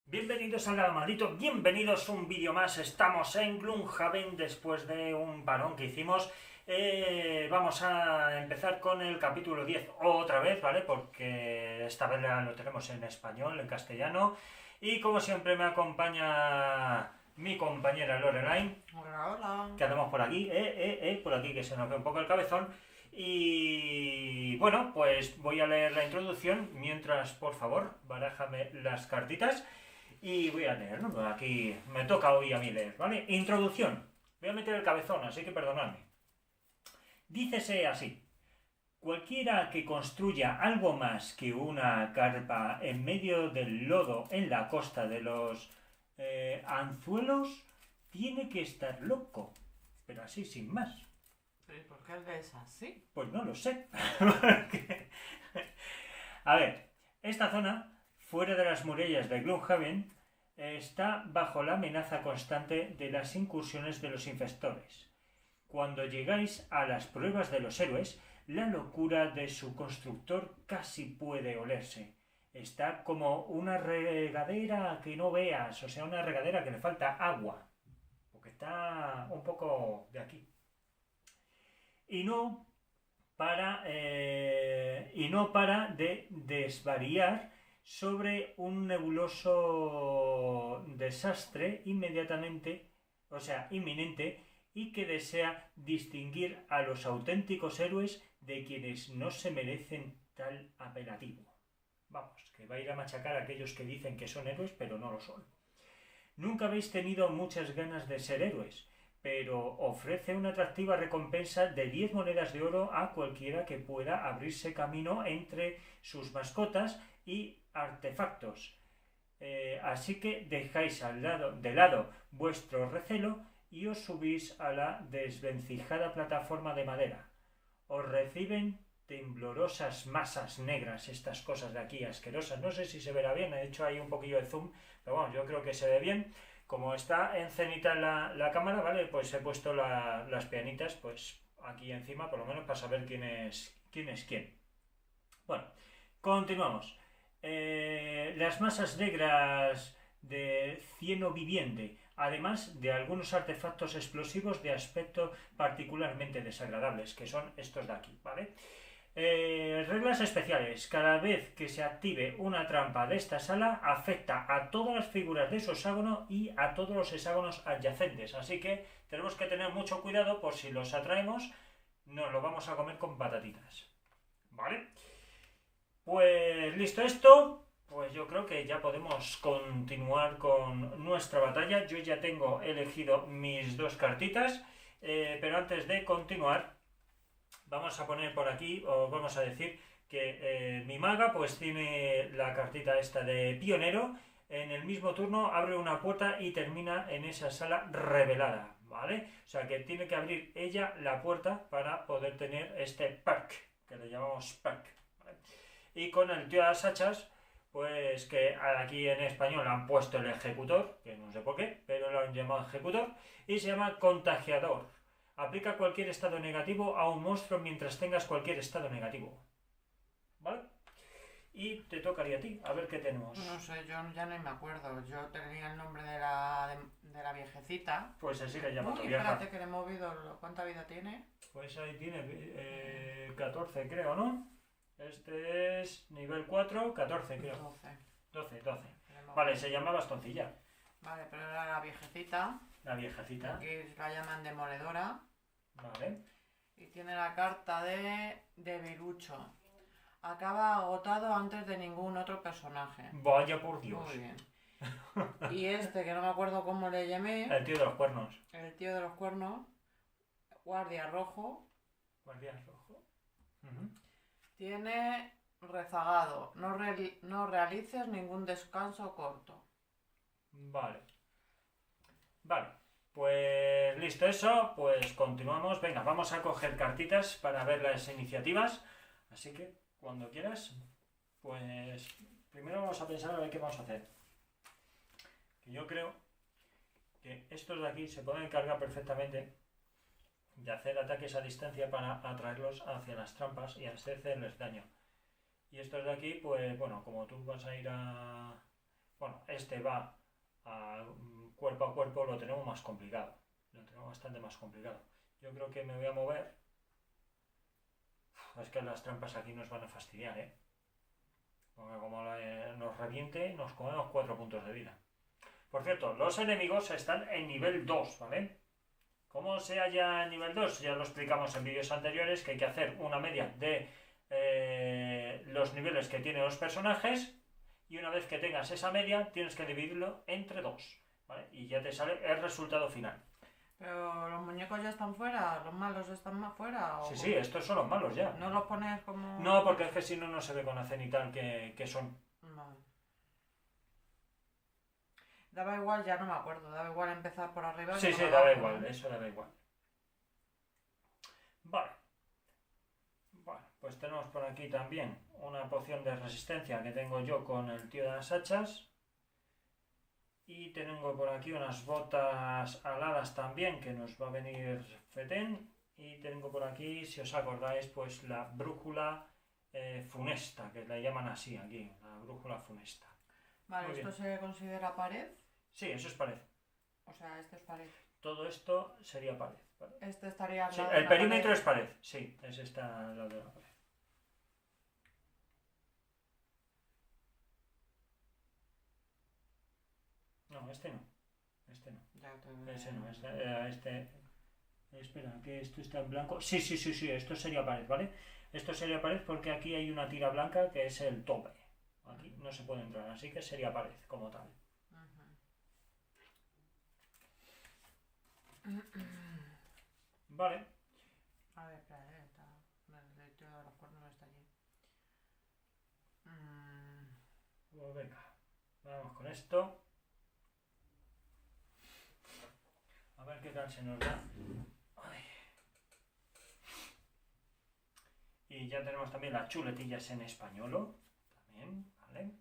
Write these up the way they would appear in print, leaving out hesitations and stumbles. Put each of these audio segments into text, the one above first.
Bienvenidos al maldito, bienvenidos a un vídeo más. Estamos en Gloomhaven después de un parón que hicimos. Vamos a empezar con el capítulo 10 otra vez, ¿vale? Porque esta vez lo tenemos en español, en castellano. Y como siempre me acompaña mi compañera Lorelai. Hola, hola. Que andamos por aquí, por aquí que se nos ve un poco el cabezón. Y bueno, pues voy a leer la introducción mientras, por favor, barájame las cartitas. Y voy a leer, ¿no? Aquí me toca hoy a mí leer, ¿vale? Introducción. Voy a meter el cabezón, así que perdonadme. Dícese así. Cualquiera que construya algo más que una carpa en medio del lodo en la costa de los anzuelos tiene que estar loco. Pero así sin más. ¿Y por qué es así? Pues no lo sé. A ver, esta zona, fuera de las murallas de Gloomhaven, está bajo la amenaza constante de las incursiones de los infestores. Cuando llegáis a las pruebas de los héroes, la locura de su constructor casi puede olerse. Está como una regadera que no veas, o sea, una regadera que le falta agua, porque está un poco de aquí. Y no para de desvariar sobre un nebuloso desastre inminente, y que desea distinguir a los auténticos héroes de quienes no se merecen tal apelativo. Vamos, que va a ir a machacar a aquellos que dicen que son héroes, pero no lo son. Nunca habéis tenido muchas ganas de ser héroes, pero ofrece una atractiva recompensa de 10 monedas de oro a cualquiera que pueda abrirse camino entre sus mascotas y artefactos. Así que dejáis de lado vuestro recelo y os subís a la desvencijada plataforma de madera. Os reciben temblorosas masas negras, estas cosas de aquí asquerosas. No sé si se verá bien, he hecho ahí un poquillo de zoom, pero bueno, yo creo que se ve bien. Como está en cenita la cámara, ¿vale? Pues he puesto las pianitas pues aquí encima, por lo menos para saber quién es quién. Bueno, continuamos. Las masas negras de cieno viviente, además de algunos artefactos explosivos de aspecto particularmente desagradables, que son estos de aquí, ¿vale? Reglas especiales. Cada vez que se active una trampa de esta sala, afecta a todas las figuras de su hexágono y a todos los hexágonos adyacentes. Así que tenemos que tener mucho cuidado por si los atraemos, nos lo vamos a comer con patatitas. ¿Vale? Pues listo esto, pues yo creo que ya podemos continuar con nuestra batalla. Yo ya tengo elegido mis dos cartitas, pero antes de continuar vamos a poner por aquí, o vamos a decir que mi maga pues tiene la cartita esta de pionero. En el mismo turno abre una puerta y termina en esa sala revelada, ¿vale? O sea que tiene que abrir ella la puerta para poder tener este perk, que le llamamos perk, ¿vale? Y con el tío de las hachas, pues que aquí en español han puesto el ejecutor, que no sé por qué, pero lo han llamado ejecutor, y se llama contagiador. Aplica cualquier estado negativo a un monstruo mientras tengas cualquier estado negativo. ¿Vale? Y te tocaría a ti, a ver qué tenemos. No sé, yo ya no me acuerdo. Yo tenía el nombre de la viejecita. Pues así le llamo a tu Uy, vieja. espérate que le he movido. ¿Cuánta vida tiene? Pues ahí tiene 14, creo, ¿no? Este es nivel 4, 14, creo. 12. Vale, se llama bastoncilla. Vale, pero era la viejecita. La viejecita. Aquí la llaman demoledora. Vale. Y tiene la carta de debilucho. Acaba agotado antes de ningún otro personaje. Vaya por Dios. Muy bien. Y este, que no me acuerdo cómo le llamé. El tío de los cuernos. El tío de los cuernos. Guardia rojo. Guardia rojo. Tiene rezagado. No realices ningún descanso corto. Vale. Vale. Pues listo eso. Pues continuamos. Venga, vamos a coger cartitas para ver las iniciativas. Así que, cuando quieras, pues primero vamos a pensar a ver qué vamos a hacer. Que yo creo que estos de aquí se pueden encargar perfectamente de hacer ataques a distancia para atraerlos hacia las trampas y hacerles daño. Y estos de aquí, pues bueno, como tú vas a ir a Bueno, este va a cuerpo, lo tenemos más complicado. Lo tenemos bastante más complicado. Yo creo que me voy a mover. Es que las trampas aquí nos van a fastidiar, ¿eh? Porque como nos reviente, nos comemos 4 puntos de vida. Por cierto, los enemigos están en nivel 2, ¿vale? ¿Cómo se halla en nivel 2? Ya lo explicamos en vídeos anteriores, que hay que hacer una media de los niveles que tienen los personajes, y una vez que tengas esa media, tienes que dividirlo entre 2, ¿vale? Y ya te sale el resultado final. Pero los muñecos ya están fuera, los malos están más fuera. Sí, sí, estos son los malos ya. ¿No los pones como...? No, porque es que si no, no se ve con la cenital que son. Vale. Daba igual, ya no me acuerdo, daba igual empezar por arriba. Sí, que sí, por daba abajo, igual, ¿no? eso daba igual. Vale. Bueno, pues tenemos por aquí también una poción de resistencia que tengo yo con el tío de las hachas. Y tengo por aquí unas botas aladas también que nos va a venir fetén. Y tengo por aquí, si os acordáis, pues la brújula funesta, que la llaman así aquí, la brújula funesta. Vale, Muy ¿esto bien. se considera pared? Sí, eso es pared. O sea, esto es pared. Todo esto sería pared, ¿vale? Este estaría al Sí, lado de el la perímetro pared. es pared, sí, ese está al lado de la pared. No, este no. Este no. Ya te... Ese no, este. Espera, que esto está en blanco. Sí, sí, sí, sí, esto sería pared, ¿vale? Esto sería pared porque aquí hay una tira blanca que es el tope. Aquí no se puede entrar, así que sería pared como tal. Vale. A ver, espera, está... El tío de los cuernos está allí. Pues venga, vamos con esto. A ver qué tal se nos da. Ay. Y ya tenemos también las chuletillas en español. También, ¿vale?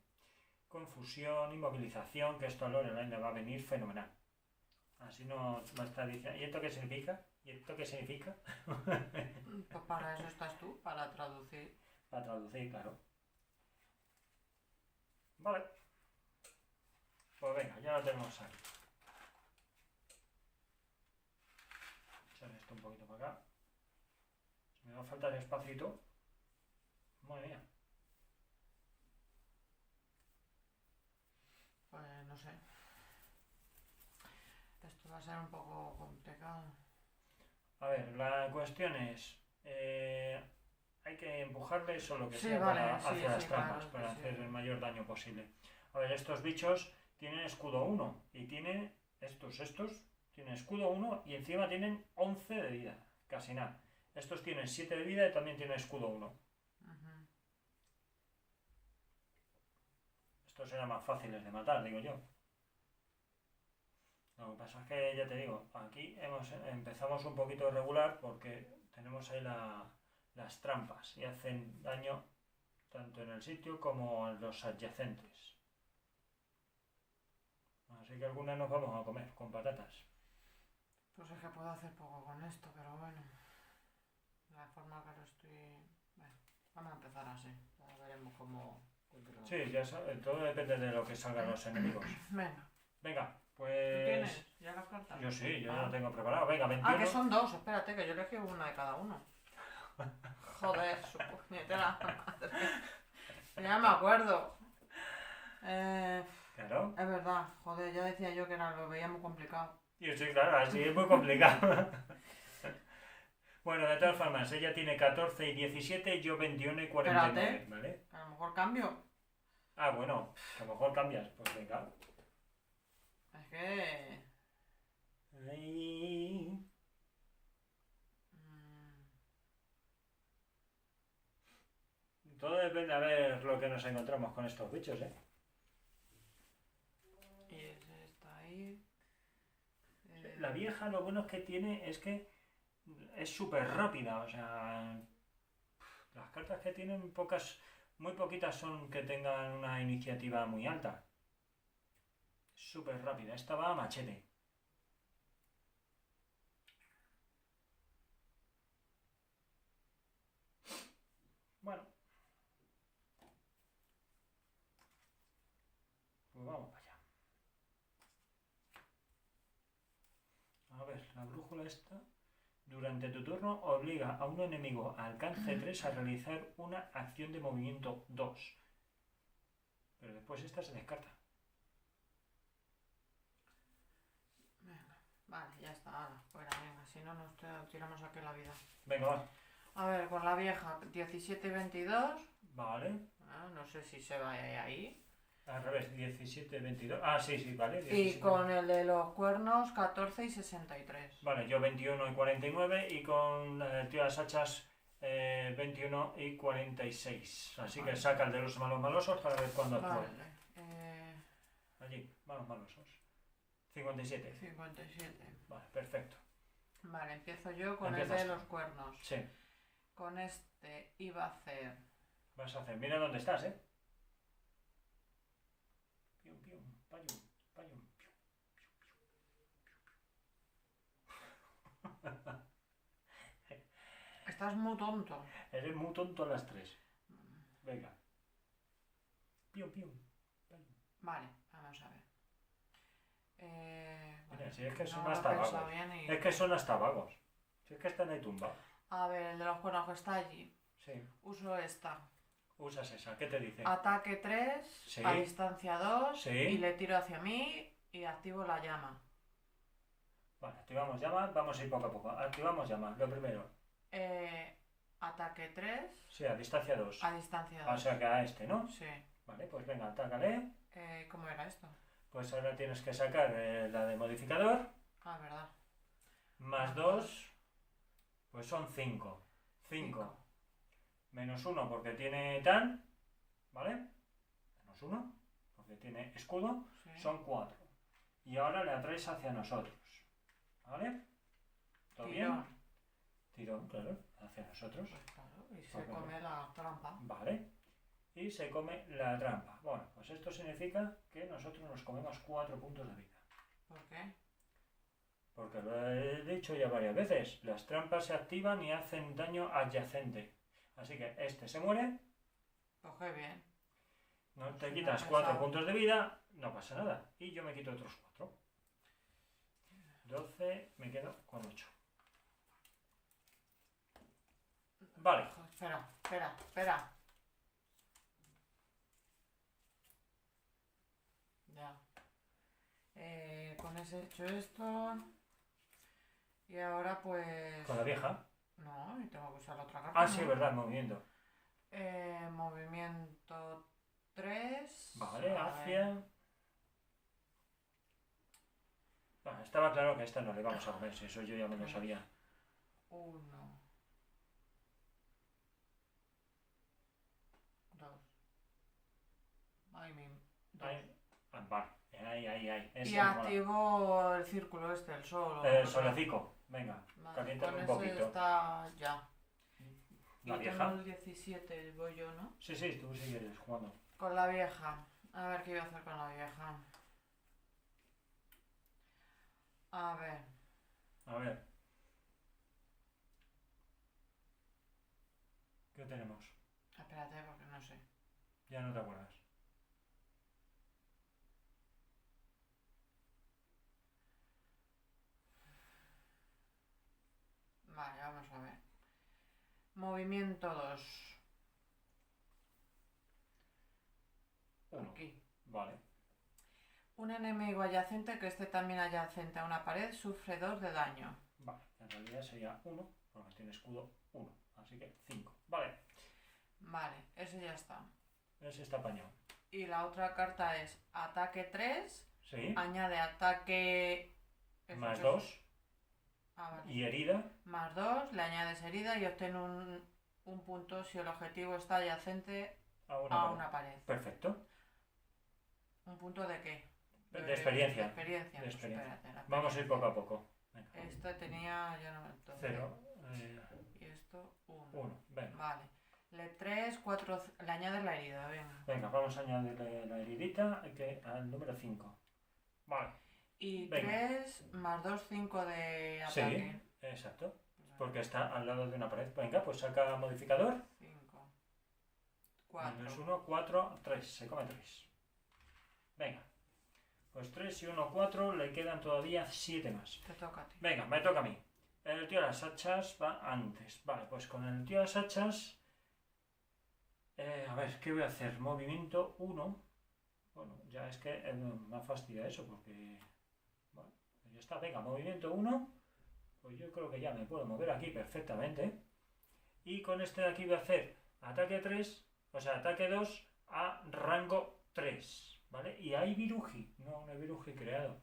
Confusión, inmovilización, que esto a Lorelai le va a venir fenomenal. Así no va a estar diciendo, ¿y esto qué significa? ¿Y esto qué significa? Pues para eso estás tú, para traducir. Para traducir, claro. Vale. Pues venga, ya lo tenemos aquí. Echar esto un poquito para acá. Me va a faltar espacito. Madre mía. Pues no sé. Esto va a ser un poco complicado. A ver, la cuestión es... hay que empujarle solo que Sí, sea vale, para, sí, hacia las sí, trampas, claro, para sí. hacer el mayor daño posible. A ver, estos bichos tienen escudo 1 y tienen... Estos tienen escudo 1 y encima tienen 11 de vida. Casi nada. Estos tienen 7 de vida y también tienen escudo 1. Estos eran más fáciles de matar, digo yo. Lo que pasa es que, ya te digo, aquí empezamos un poquito regular porque tenemos ahí las trampas y hacen daño tanto en el sitio como en los adyacentes. Así que algunas nos vamos a comer con patatas. Pues es que puedo hacer poco con esto, pero bueno. La forma que lo estoy... Bueno, vamos a empezar así. Ya veremos cómo... Sí, ya todo depende de lo que salgan los enemigos. Venga. Venga, ¿Tú pues... tienes ya las cartas? Yo sí, yo Ah. ya lo tengo preparado. Venga, 21. Ah, que son dos. Espérate, que yo elegí una de cada uno. Joder, su puñetera madre. Ya me acuerdo. Claro. Es verdad, joder, ya decía yo que lo veía muy complicado. Y sí, claro, así es muy complicado. Bueno, de todas formas, ella tiene 14 y 17, yo 21 y 49, Espérate. ¿vale? A lo mejor cambio. Ah, bueno, a lo mejor cambias, pues venga. Es que... Ahí. Todo depende a ver lo que nos encontramos con estos bichos, ¿eh? Y ese está ahí. La vieja lo bueno que tiene es que es súper rápida, o sea... Las cartas que tienen muy poquitas son que tengan una iniciativa muy alta. Súper rápida, esta va a machete. Bueno. Pues vamos para allá. A ver, la brújula esta. Durante tu turno obliga a un enemigo a alcance 3 a realizar una acción de movimiento 2. Pero después esta se descarta. Venga, vale, ya está, ahora, fuera, venga, si no nos tiramos aquí la vida. Venga, va. A ver, con la vieja, 17-22. Vale. No sé si se va ahí. Al revés, 17, 22. Ah, sí, sí, vale. 17. Y con el de los cuernos, 14 y 63. Vale, yo 21 y 49 y con el tío de las hachas 21 y 46. Así que Vale. saca el de los malos malosos para ver cuándo actúa. Vale, Allí, malos malosos. 57. 57. Vale, perfecto. Vale, empiezo yo con Empiezas el de tú. los cuernos. Sí, Con este iba a hacer... vas a hacer. Mira dónde estás, ¿eh? Pium, pium, payum, payum, pium, Estás muy tonto. Eres muy tonto a las 3. Venga. Pium, pium, payum. Vale, vamos a ver. Mira, si es que son no lo he hasta pensado vagos. bien y- Es que son hasta vagos. Si es que están ahí tumbados. A ver, el de los cuernos que está allí. Sí. Uso esta. Usas esa. ¿Qué te dice? Ataque 3, Sí. a distancia 2, Sí. y le tiro hacia mí y activo la llama. Vale, activamos llama. Vamos a ir poco a poco. Activamos llama. Lo primero. Ataque 3, Sí, a distancia 2. a distancia O 2. sea que a este, ¿no? Sí. Vale, pues venga, atácale. ¿Cómo era esto? Pues ahora tienes que sacar la de modificador. Ah, verdad. Más 2. Pues son 5. 5. Menos 1 porque tiene tan. ¿Vale? Menos 1 porque tiene escudo. Sí. Son 4. Y ahora le atraes hacia nosotros. ¿Vale? ¿Todo bien? Tirón. Tirón, claro, hacia nosotros. Pues claro, y se Pues venga. come la trampa. Vale. Y se come la trampa. Bueno, pues esto significa que nosotros nos comemos 4 puntos de vida. ¿Por qué? Porque lo he dicho ya varias veces. Las trampas se activan y hacen daño adyacente. Así que este se muere. Pues qué bien. No te Sí, quitas no he 4 pensado. puntos de vida. No pasa nada. Y yo me quito otros 4. 12. Me quedo con 8. Vale. Espera. Ya. Con ese he hecho esto. Y ahora pues... Con la vieja. No, y tengo que usar la otra carta. Ah, sí, ¿no? verdad, movimiento. Movimiento 3. Vale, hacia... Ah, estaba claro que a esta no le vamos a comer, si eso yo ya me lo sabía. 1. 2. Ay, mi... 2. Vale, ahí. Ese Y me mola. activo el círculo este, el sol. El solecico, venga, Vale, caliéntame con un ese poquito. está ya. La Y vieja. tengo el 17, voy yo, ¿no? Sí, tú sigues jugando. Con la vieja. A ver qué voy a hacer con la vieja. A ver. A ver. ¿Qué tenemos? Espérate porque no sé. Ya no te acuerdas. Vale, vamos a ver. Movimiento 2. 1. Aquí. Vale. Un enemigo adyacente que esté también adyacente a una pared sufre 2 de daño. Vale, en realidad sería 1, porque tiene escudo 1. Así que 5. Vale, Vale, ese ya está. ese está apañado. Y la otra carta es ataque 3. Sí. Añade ataque... Más 2. Ah, vale. Y herida. Más 2, le añades herida y obtén un punto si el objetivo está adyacente A una a pared. una pared. Perfecto. ¿Un punto de qué? De experiencia. De experiencia. De Pues experiencia. espérate, la Vamos a ir poco a poco. Venga. Este tenía... ya no... Entonces, 0. Y esto 1. 1. Venga. Vale. Le 3, 4... Le añades la herida, venga. Venga, vamos a añadirle la heridita al número 5. Vale. Y Venga. 3 más 2, 5 de Sí, ataque. exacto. Porque está al lado de una pared. Venga, pues saca modificador. 5. 4. Menos 1, 4, 3. Se come 3. Venga. Pues 3 y 1, 4, le quedan todavía 7 más. Te toca a ti. Venga, me toca a mí. El tío de las hachas va antes. Vale, pues con el tío de las hachas... a ver, ¿qué voy a hacer? Movimiento 1. Bueno, ya es que me fastidia eso porque... Bueno, pues ya está. Venga, movimiento 1. Pues yo creo que ya me puedo mover aquí perfectamente. Y con este de aquí voy a hacer ataque 3, o sea, ataque 2 a rango 3. ¿Vale? Y hay viruji. No hay viruji creado.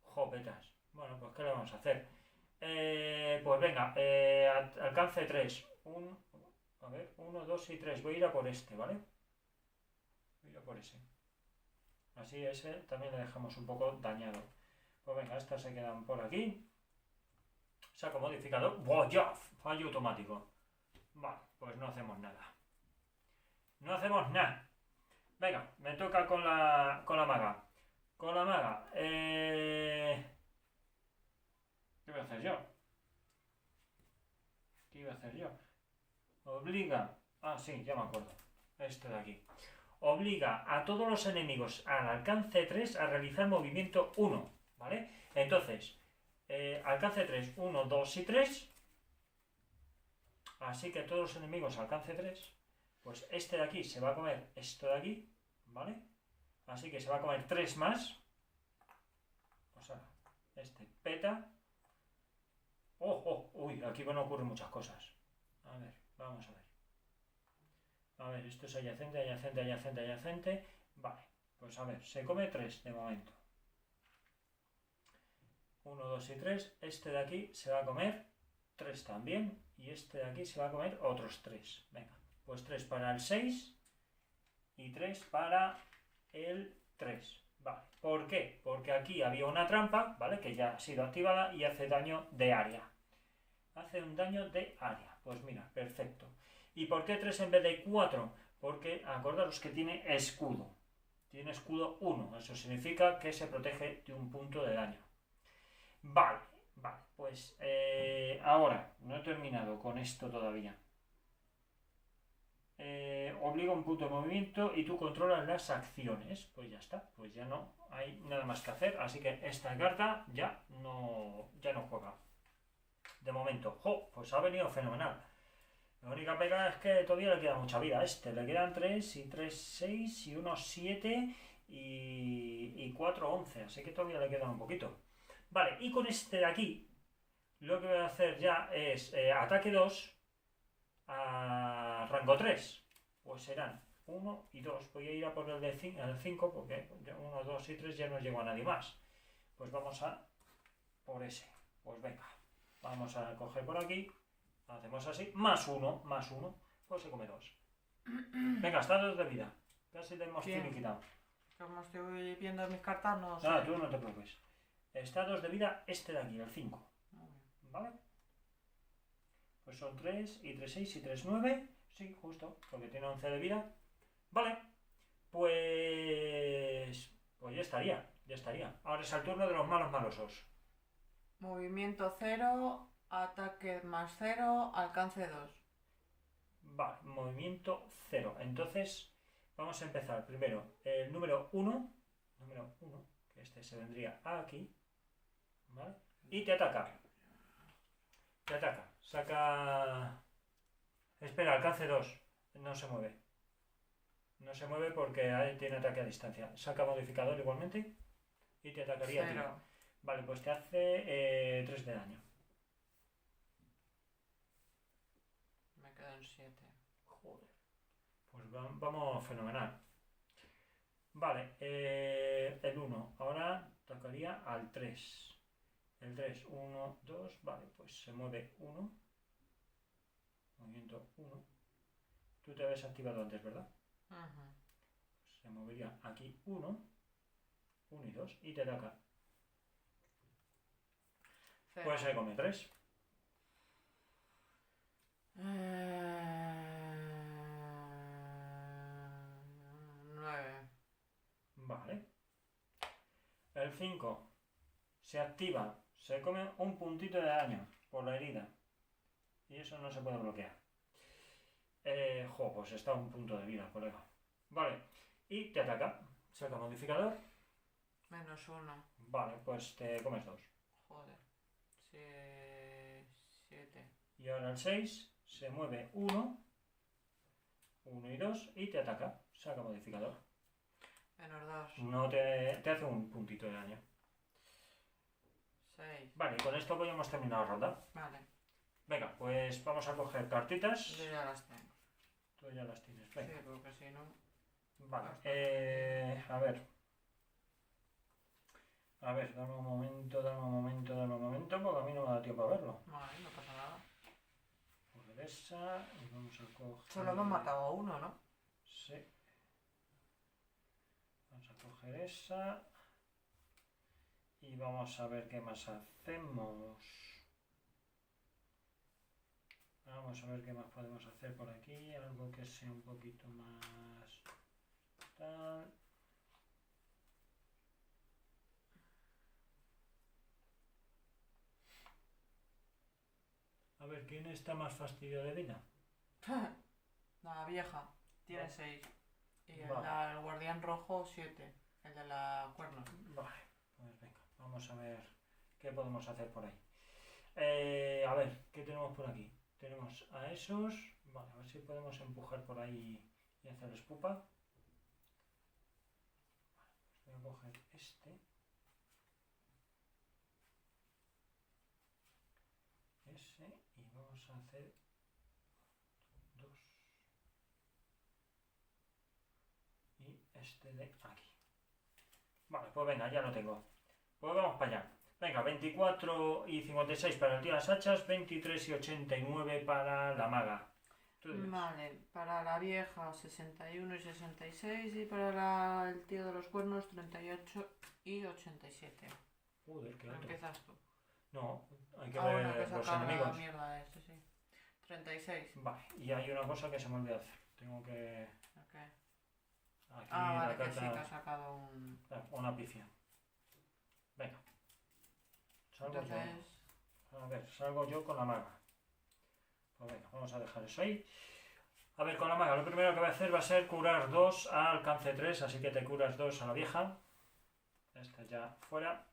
Jopetas. Bueno, pues ¿qué le vamos a hacer? Pues venga, alcance 3. A ver, 1, 2 y 3. Voy a ir a por este, ¿vale? Voy a ir a por ese. Así ese también le dejamos un poco dañado. Pues venga, estas se quedan por aquí. Saco modificador. ¡Wow! ¡Ya! Fallo automático. Vale, pues no hacemos nada. No hacemos nada. Venga, me toca con la maga. Con la maga. ¿Qué voy a hacer yo? ¿Qué iba a hacer yo? Obliga. Ah, sí, ya me acuerdo. Este de aquí. Obliga a todos los enemigos al alcance 3 a realizar movimiento 1. ¿Vale? Entonces, alcance 3, 1, 2 y 3. Así que todos los enemigos alcance 3. Pues este de aquí se va a comer esto de aquí. ¿Vale? Así que se va a comer 3 más. O sea, este peta. ¡Oh! Uy, aquí van a ocurrir muchas cosas. A ver, vamos a ver. A ver, esto es adyacente, adyacente, adyacente, adyacente. Vale, pues a ver, se come 3 de momento. 1, 2 y 3. Este de aquí se va a comer 3 también. Y este de aquí se va a comer otros 3. Venga, pues 3 para el 6 y 3 para el 3. Vale, ¿por qué? Porque aquí había una trampa, ¿vale? Que ya ha sido activada y hace daño de área. Hace un daño de área. Pues mira, perfecto. ¿Y por qué 3 en vez de 4? Porque acordaros que tiene escudo. Tiene escudo 1. Eso significa que se protege de un punto de daño. Vale, pues ahora, no he terminado con esto todavía. Obliga un punto de movimiento y tú controlas las acciones. Pues ya está, pues ya no hay nada más que hacer. Así que esta carta ya no juega. De momento, pues ha venido fenomenal. La única pega es que todavía le queda mucha vida a este. Le quedan 3 y 3, 6 y 1, 7 y 4, 11. Así que todavía le queda un poquito. Vale, y con este de aquí, lo que voy a hacer ya es ataque 2 a rango 3. Pues serán 1 y 2. Voy a ir a por el de 5 porque 1, 2 y 3 ya no llego a nadie más. Pues vamos a por ese. Pues venga, vamos a coger por aquí. Hacemos así, más 1, pues se come 2. Venga, está 2 de vida. Casi le hemos finiquitado. Como estoy viendo mis cartas, no sé. Nada, tú no te preocupes. Está 2 de vida este de aquí, el 5. ¿Vale? Pues son 3 y 3, 6 y 3, 9. Sí, justo, porque tiene 11 de vida. Vale. Pues ya estaría, Ahora es el turno de los malos malosos. Movimiento 0, ataque más 0, alcance 2. Vale, movimiento 0. Entonces, vamos a empezar primero el número 1. Que este se vendría aquí. ¿Vale? Y te ataca. Saca... Espera, alcance 2. No se mueve. No se mueve porque tiene ataque a distancia. Saca modificador igualmente. Y te atacaría a ti. Vale, pues te hace 3 de daño. Me quedan 7. Joder. Pues vamos fenomenal. Vale, el 1. Ahora tocaría al 3. El 3, 1, 2. Vale, pues se mueve 1. Movimiento 1. Tú te habías activado antes, ¿verdad? Pues se movería aquí 1. 1 y 2. Y te ataca. 0. Pues se come 3. 9. Vale. El 5 se activa. Se come un puntito de daño por la herida. Y eso no se puede bloquear. Pues está a un punto de vida, colega. Vale. Y te ataca. Saca modificador. -1. Vale, pues te comes 2. Joder. 7. Y ahora el 6 se mueve 1, 1 y 2 y te ataca. Saca modificador. -2. No te hace un puntito de daño. 6. Vale, y con esto pues ya hemos terminado la ronda. Vale. Venga, pues vamos a coger cartitas. Yo ya las tengo. Tú ya las tienes. Sí, Venga. porque si no... Vale. A ver. A ver, dame un momento, porque a mí no me da tiempo a verlo. Vale, no pasa nada. Coger esa y vamos a coger... Solo hemos matado a uno, ¿no? Sí. Vamos a coger esa. Y vamos a ver qué más hacemos. Vamos a ver qué más podemos hacer por aquí. Algo que sea un poquito más... tal. A ver, ¿quién está más fastidio de vida? La vieja tiene Vale. 6. Y Vale. el guardián rojo 7. El de la cuernos. Vale, pues venga, vamos a ver qué podemos hacer por ahí. A ver, ¿qué tenemos por aquí? Tenemos a esos. Vale, a ver si podemos empujar por ahí y hacerles pupa. Vale, pues voy a coger este. Ese. Y vamos a hacer 2. Y este de aquí. Vale, pues venga, ya lo tengo. Pues vamos para allá. Venga, 24 y 56 para el tío de las hachas, 23 y 89 para la maga. Vale, para la vieja 61 y 66 y para el tío de los cuernos 38 y 87. Joder, qué alto. Empiezas tú. No, hay que Bueno, ver que los sacar la enemigos. mierda ese, sí. 36. Vale, y hay una cosa que se me olvidó hacer. Tengo que... Ok. Aquí Vale, la que sí, que carta... ha sacado un... Una pifia. Venga. Salgo Entonces... yo. A ver, salgo yo con la maga. Pues venga, vamos a dejar eso ahí. A ver, con la maga, lo primero que voy a hacer va a ser curar 2 a alcance 3, así que te curas 2 a la vieja. Esta ya fuera.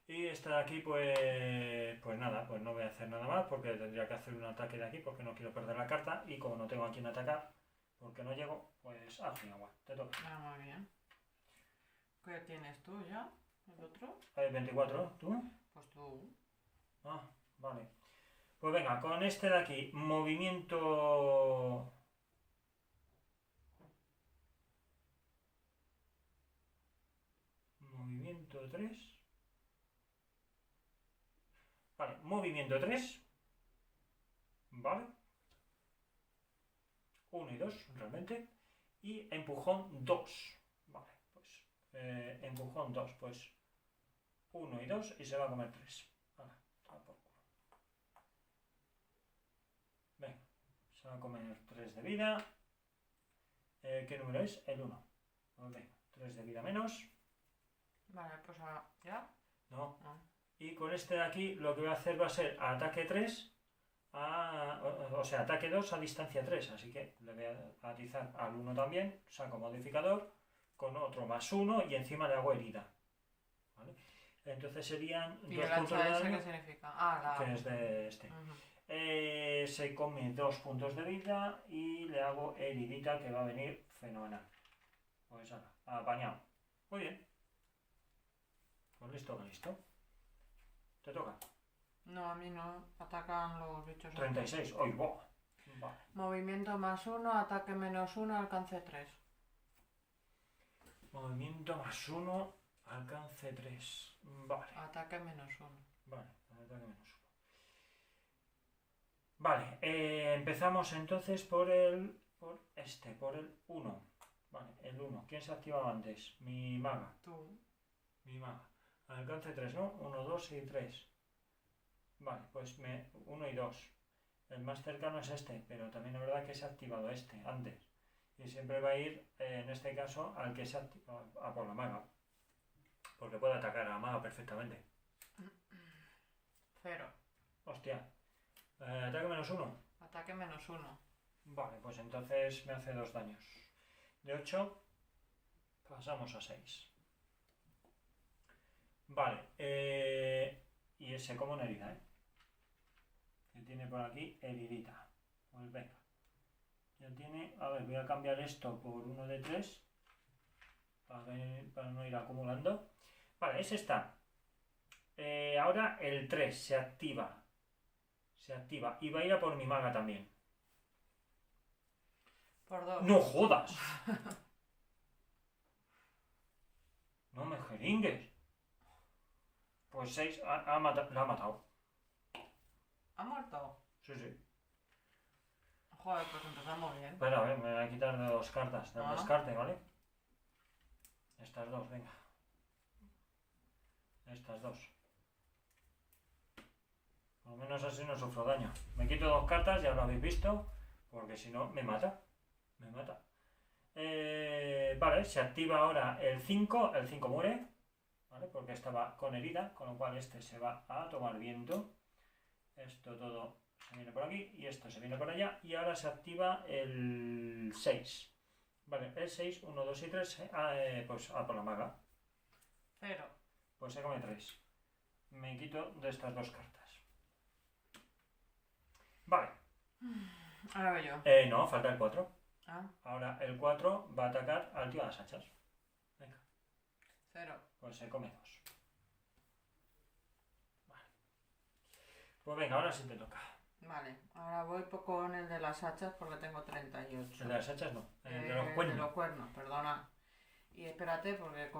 Y esta de aquí, pues nada, pues no voy a hacer nada más porque tendría que hacer un ataque de aquí porque no quiero perder la carta y como no tengo a quien atacar, porque no llego, pues al fin agua, te toca. Ah, muy bien. ¿Qué tienes tú ya? ¿El otro? 24, ¿tú? Pues tú. Ah, vale. Pues venga, con este de aquí, movimiento... Movimiento 3. Vale, movimiento 3. Vale. 1 y 2, realmente. Y empujón 2. Vale, pues empujón 2, pues 1 y 2 y se va a comer 3. Vale, toma por culo. Venga, se va a comer 3 de vida. ¿Qué número es? El 1. Pues venga, 3 de vida menos. Vale, pues ¿ya? No. No. Y con este de aquí lo que voy a hacer va a ser ataque 3, o sea, ataque 2 a distancia 3. Así que le voy a atizar al 1 también, saco modificador, con otro más 1 y encima le hago herida. ¿Vale? Entonces serían ¿Y 2 el puntos de hacha ese daño, qué significa? Ah, la... que es de este. Ujú. Se come 2 puntos de vida y le hago heridita que va a venir fenomenal. Pues ahora, apañado. Muy bien. Pues listo, que listo. ¿Te toca? No, a mí no. Atacan los bichos. 36. ¡Uy, boh! Vale. Movimiento +1, ataque -1, alcance 3. Movimiento +1, alcance 3. Vale. Ataque -1. Vale, ataque -1. Vale, empezamos entonces por el 1. Vale, el 1. ¿Quién se activaba antes? Mi maga. Tú. Mi maga. Alcance 3, ¿no? 1, 2 y 3. Vale, pues 1 y 2. El más cercano es este, pero también es verdad que se ha activado este antes. Y siempre va a ir, en este caso, al que se ha activado, a por la maga. Porque puede atacar a la maga perfectamente. 0. Hostia. Ataque -1. Ataque -1. Vale, pues entonces me hace 2 daños. De 8 pasamos a 6. Vale. Y ese como una herida, ¿eh? Que tiene por aquí heridita. Pues venga. Ya tiene... A ver, voy a cambiar esto por uno de 3. Para no ir acumulando. Vale, ese está. Ahora el 3 se activa. Se activa. Y va a ir a por mi maga también. Por 2. ¡No jodas! No me jeringues. Pues 6 la ha matado. ¿Ha muerto? Sí, sí. Joder, pues empezamos bien. Espera, a ver, me voy a quitar de 2 cartas del descarte, ¿vale? Estas 2, venga. Estas 2. Por lo menos así no sufro daño. Me quito 2 cartas, ya lo habéis visto. Porque si no, me mata. Me mata. Vale, se activa ahora el 5. El 5 muere. ¿Vale? Porque estaba con herida. Con lo cual este se va a tomar viento. Esto todo se viene por aquí. Y esto se viene por allá. Y ahora se activa el 6. Vale, el 6, 1, 2 y 3. Pues a por la maga. 0. Pues se come 3. Me quito de estas 2 cartas. Vale. Ahora voy yo. No, falta el 4. Ah, Ahora el 4 va a atacar al tío de las hachas. Venga, 0. pues se come 2. Vale. Pues venga, ahora sí te toca. Vale, ahora voy con el de las hachas porque tengo 38. El de las hachas no, el de los El de cuernos. los cuernos, perdona. Y espérate porque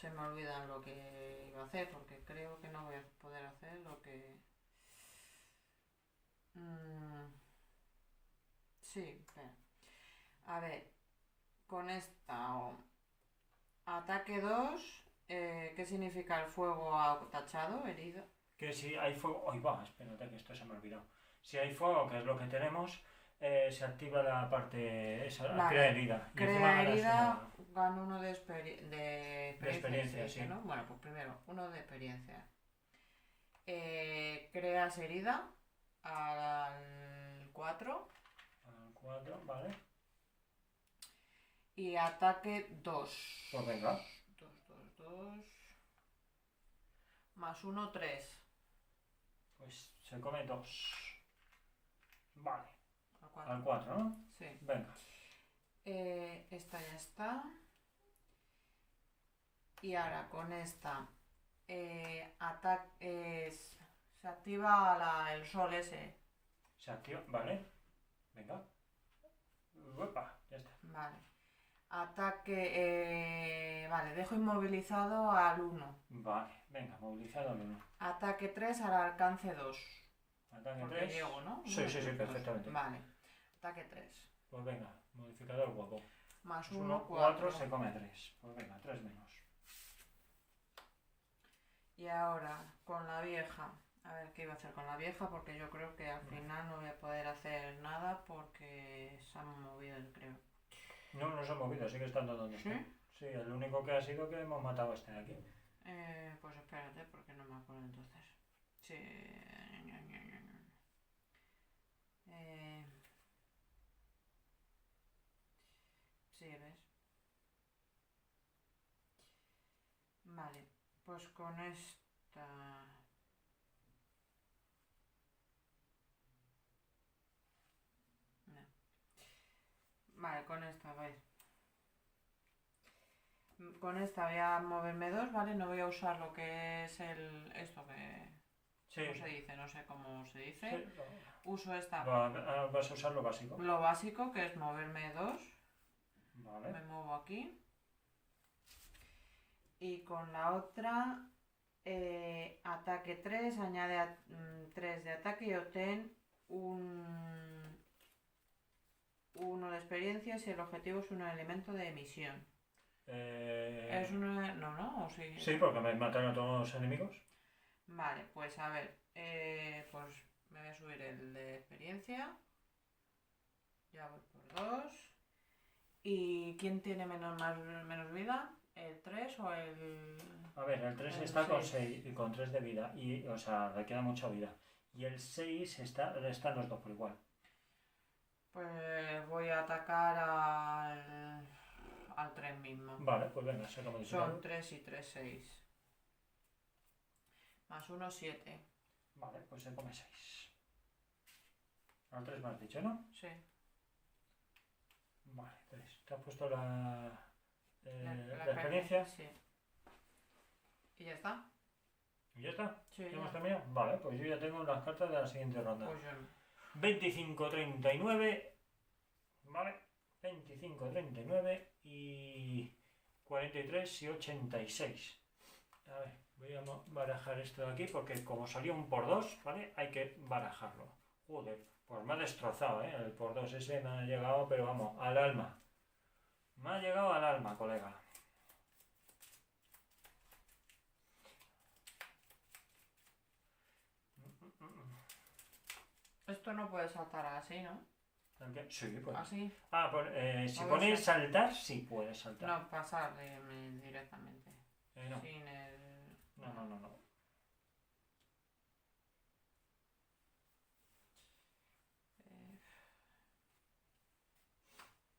se me olvidan lo que iba a hacer porque creo que no voy a poder hacer lo que... sí, espera. A ver, con esta ataque 2, ¿qué significa el fuego tachado, herido? Que si hay fuego... ¡Ay, va! Espérate que esto se me ha olvidado. Si hay fuego, que es lo que tenemos, se activa la parte... esa, Vale. Crea herida. Y encima Crea ganas herida, gano uno de experiencia. sí. ¿No? Bueno, pues primero, uno de experiencia. Creas herida al 4 Al 4, vale. y ataque 2. Pues venga. 2. Más 1, 3. Pues se come 2. Vale. Al 4. Al 4, ¿no? Sí. Venga. Esta ya está. Y ahora con esta se activa el sol ese. Se activa, vale. Venga. Uepa, ya está. Vale. Ataque. Vale, dejo inmovilizado al 1. Vale, venga, movilizado al 1. Ataque 3 al alcance 2. Ataque Porque 3. llego, ¿no? Sí, perfectamente. Vale. Ataque 3. Pues venga, modificador guapo. Más 1, 1, 4, 4. se come 3. Pues venga, 3 menos. Y ahora con la vieja. A ver qué iba a hacer con la vieja porque yo creo que al final no voy a poder hacer nada porque se han movido, creo. No, no se ha movido, sigue estando donde ¿Sí? está. Sí, el único que ha sido que hemos matado a este de aquí. Pues espérate porque no me acuerdo entonces. Sí. Sí, ¿ves? Vale, pues con esta... No. Vale, con esta, ¿ves? Con esta voy a moverme 2, ¿vale? No voy a usar lo que es esto que... Sí. ¿Cómo se dice? No sé cómo se dice. Sí, Uso esta... vas a usar lo básico. Lo básico, que es moverme 2. Vale. Me muevo aquí. Y con la otra, ataque 3, añade 3 de ataque y obtén uno de experiencia si el objetivo es un elemento de emisión. Es una... No, ¿o sí? Sí, porque me mataron a todos los enemigos. Vale, pues a ver, pues me voy a subir el de experiencia. Ya voy por 2. ¿Y quién tiene menos vida? ¿El 3 o el...? A ver, el 3 está con 6 y con 3 de vida. Y, o sea, le queda mucha vida. Y el 6 están los dos por igual. Pues voy a atacar al al 3 mismo. Vale, pues venga, saca modificador. Son 3 y 3, 6. Más 1, 7. Vale, pues se come 6. Al 3 me has dicho, ¿no? Sí. Vale, 3. ¿Te has puesto la La experiencia? Sí. ¿Y ya está? ¿Y ya está? Sí, ¿Ya hemos ya. terminado? Vale, pues yo ya tengo las cartas de la siguiente ronda. Pues yo no. 25, 39. Vale, 25, 39 y 43 y 86. A ver, voy a barajar esto de aquí porque como salió un por 2, ¿vale? Hay que barajarlo. Joder, pues me ha destrozado, ¿eh? El por 2 ese me ha llegado, pero vamos, al alma. Me ha llegado al alma, colega. Esto no puede saltar así, ¿no? Sí, pues. Así. Ah, pues, si A ver, pones sí. saltar, sí puedes saltar. No, pasar directamente. No. Sin el... No.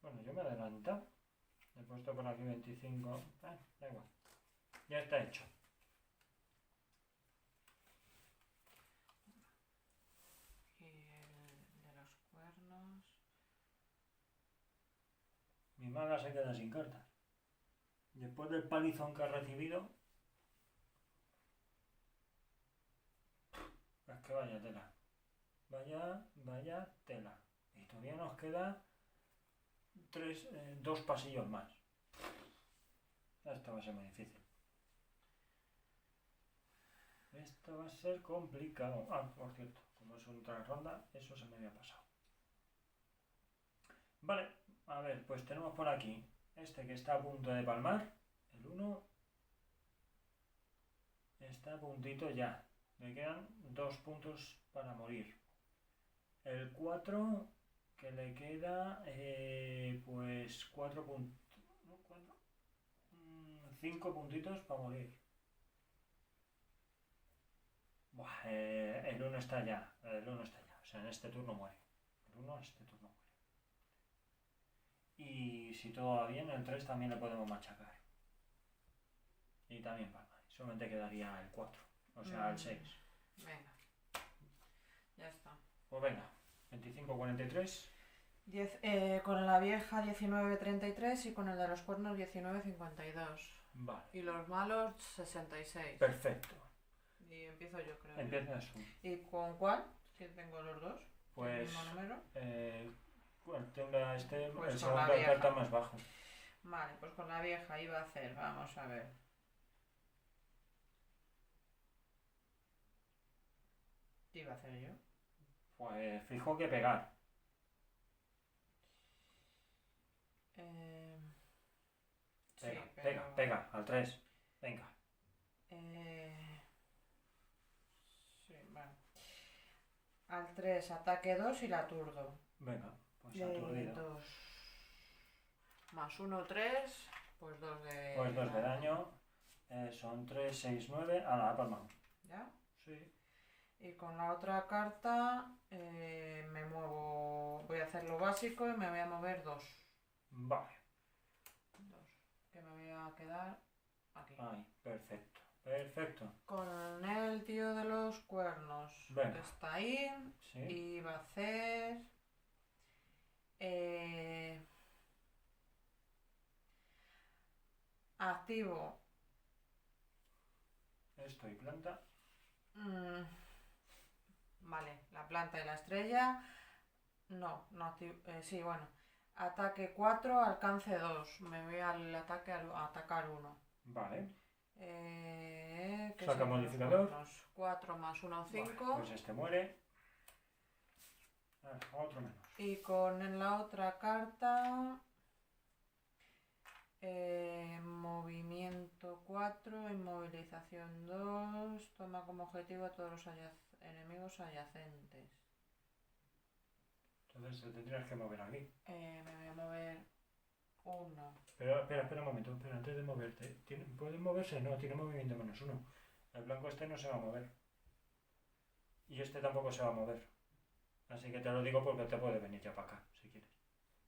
Bueno, yo me he adelantado. He puesto por aquí 25. Da igual. Ya está hecho. Y el de los cuernos... Mi maga se queda sin cartas. Después del palizón que ha recibido. Es que vaya tela. Vaya tela. Y todavía nos queda 2 pasillos más. Esto va a ser muy difícil. Esto va a ser complicado. Ah, por cierto, como es otra ronda, eso se me había pasado. Vale, a ver, pues tenemos por aquí este que está a punto de palmar. El 1 está a puntito ya. Le quedan 2 puntos para morir. El 4 que le queda pues 4 puntos. ¿No? 5 puntitos para morir. Buah, el 1 está ya. El 1 está ya. O sea, en este turno muere. El 1 en este turno muere. Y si todo va bien, el 3 también le podemos machacar. Y también palma. Solamente quedaría el 4. O sea, el 6. Venga. Ya está. Pues venga. 25-43. Con la vieja 19.33 y con el de los cuernos 19.52. Vale. Y los malos 66. Perfecto. Y empiezo yo, creo. Empiezas tú. ¿Y con cuál? Que tengo los dos. Pues. ¿El mismo número? Tenga Pues el con segundo la vieja. carta más bajo. Vale, pues con la vieja iba a hacer, vamos a ver. ¿Qué iba a hacer yo? Pues fijo que pegar. Pega, Sí, pero... pega, al 3. Venga. Sí, vale. Al 3, ataque 2 y la aturdo. Venga, pues aturdido. 2 más 1, 3. Pues 2 de... Pues 2 de daño. Son 3, 6, 9. A la palma. ¿Ya? Sí. Y con la otra carta me muevo... Voy a hacer lo básico y me voy a mover 2. Vale. 2. Que me voy a quedar aquí. Ay, perfecto. Perfecto. Con el tío de los cuernos. Venga. Que está ahí. Sí. Y va a hacer... activo. Esto y planta. Vale, la planta y la estrella. No activo. Sí, bueno. Ataque 4, alcance 2. Me voy al ataque a atacar 1. Vale. ¿Qué Saca son los modificador. cuernos? 4 más 1, 5. Vale, pues este muere. Otro menos. Y con la otra carta... movimiento 4, inmovilización 2. Toma como objetivo a todos los enemigos adyacentes. Entonces te tendrías que mover aquí. Me voy a mover 1. Pero espera un momento. Espera, antes de moverte. ¿Pueden moverse? No, tiene movimiento -1. El blanco este no se va a mover. Y este tampoco se va a mover. Así que te lo digo porque te puede venir ya para acá, si quieres.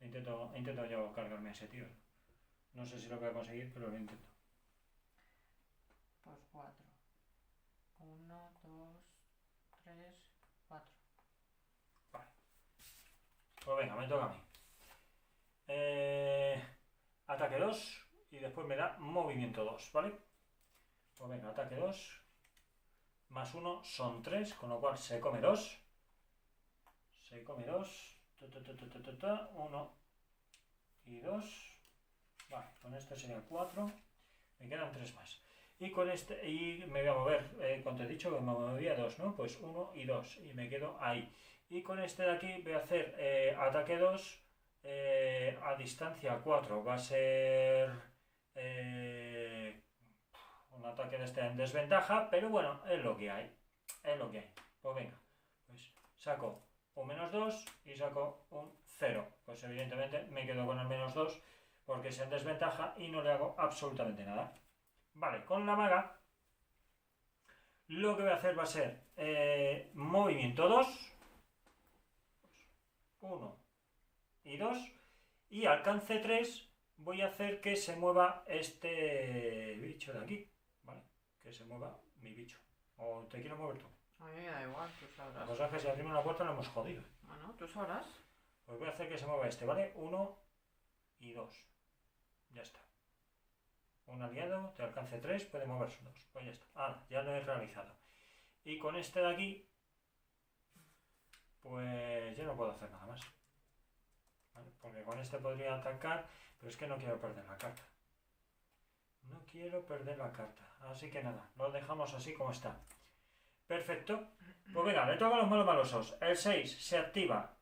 Intento yo cargarme a ese tío. No sé si lo voy a conseguir, pero lo intento. Pues 4. 1, 2, 3, 4. Vale. Pues venga, me toca a mí. Ataque 2 y después me da movimiento 2, ¿vale? Pues venga, ataque 2 más 1 son 3, con lo cual se come 2. Se come 2. 1 y 2. Vale, con este sería 4. Me quedan 3 más. Y con este, y me voy a mover, cuando he dicho que me movía 2, ¿no? Pues 1 y 2. Y me quedo ahí. Y con este de aquí voy a hacer ataque 2 a distancia 4. Va a ser un ataque de este en desventaja, pero bueno, es lo que hay. Es lo que hay. Pues venga, pues saco un menos 2 y saco un 0. Pues evidentemente me quedo con el menos 2 porque es en desventaja y no le hago absolutamente nada. Vale, con la maga lo que voy a hacer va a ser movimiento 2, 1 y 2, y alcance 3 voy a hacer que se mueva este bicho de aquí, ¿vale? Que se mueva mi bicho. ¿O te quiero mover tú? A mí me da igual, tú La sabrás. cosa es que si abrimos la puerta lo hemos jodido. Bueno, tú sabrás. Pues voy a hacer que se mueva este, ¿vale? 1 y 2. Ya está. Un aliado de alcance 3 puede moverse 2. Pues ya está. Ahora, ya lo he realizado. Y con este de aquí, pues ya no puedo hacer nada más. ¿Vale? Porque con este podría atacar, pero es que no quiero perder la carta. No quiero perder la carta. Así que nada, lo dejamos así como está. Perfecto. Pues venga, le toca a los malos malosos. El 6 se activa.